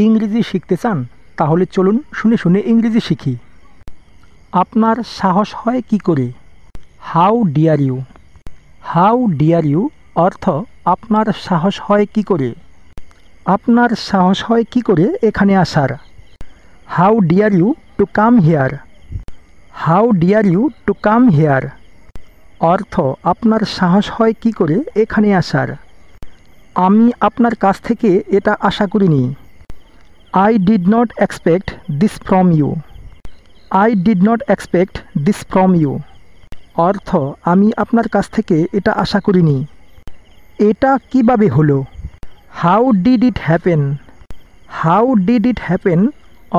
ইংরেজি শিখতে চান? তাহলে চলুন শুনে শুনে ইংরেজি শিখি। আপনার সাহস হয় কি করে? How dare you. How dare you অর্থ আপনার সাহস হয় কি করে। আপনার সাহস হয় কি করে এখানে আসার। How dare you to come here. How dare you to come here অর্থ আপনার সাহস হয় কি করে এখানে আসার। আমি আপনার কাছ থেকে এটা আশা করিনি। I did not expect this from you. I did not expect this from you অর্থ আমি আপনার কাছ থেকে এটা আশা করিনি। এটা কিভাবে হলো? How did it happen? How did it happen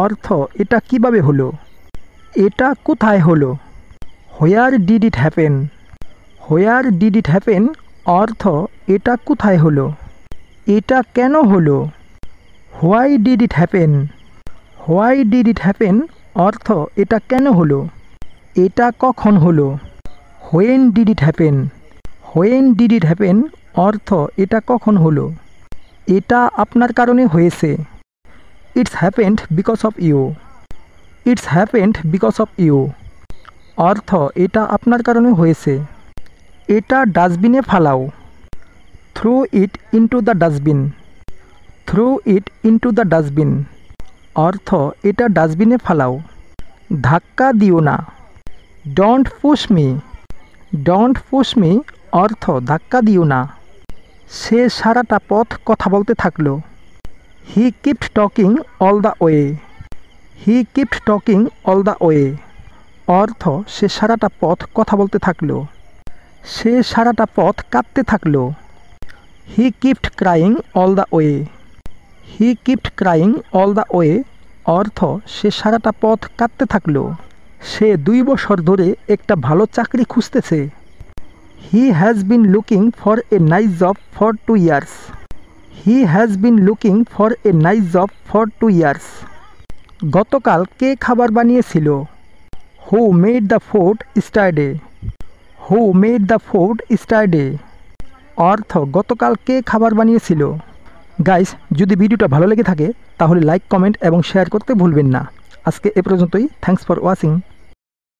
অর্থ এটা কিভাবে হলো। এটা কোথায় হলো? Where did it happen? Where did it happen অর্থ এটা কোথায় হলো। এটা কেন হলো? Why did it happen? Why did it happen অর্থ এটা কেন হলো। এটা কখন হলো? When did it happen? When did it happen অর্থ এটা কখন হলো। এটা আপনার কারণে হয়েছে। It's happened because of you. It's happened because of you অর্থ এটা আপনার কারণে হয়েছে। এটা ডাস্টবিনে ফালাও। Throw it into the dustbin. Throw it into the dustbin অর্থ এটা ডাস্টবিনে ফালাও। ধাক্কা দিও না। Don't push me. Don't push me অর্থ ধাক্কা দিও না। সে সারাটা পথ কথা বলতে থাকলো। He kept talking all the way. He kept talking all the way অর্থ সে সারাটা পথ কথা বলতে থাকলো। সে সারাটা পথ কাঁদতে থাকলো। He kept crying all the way. He kept crying all the way অর্থ সে সারাটা পথ কাঁদতে থাকলো। সে 2 বছর ধরে একটা ভালো চাকরি খুঁজতেছে। He has been looking for a nice job for 2 years. He has been looking for a nice job for 2 years গতকাল কে খাবার বানিয়েছিল? Who made the food yesterday? Who made the food yesterday অর্থ গতকাল কে খাবার বানিয়েছিল। গাইস, যদি ভিডিওটা ভালো লেগে থাকে তাহলে লাইক, কমেন্ট এবং শেয়ার করতে ভুলবেন না। আজকে এ পর্যন্তই। Thanks for watching.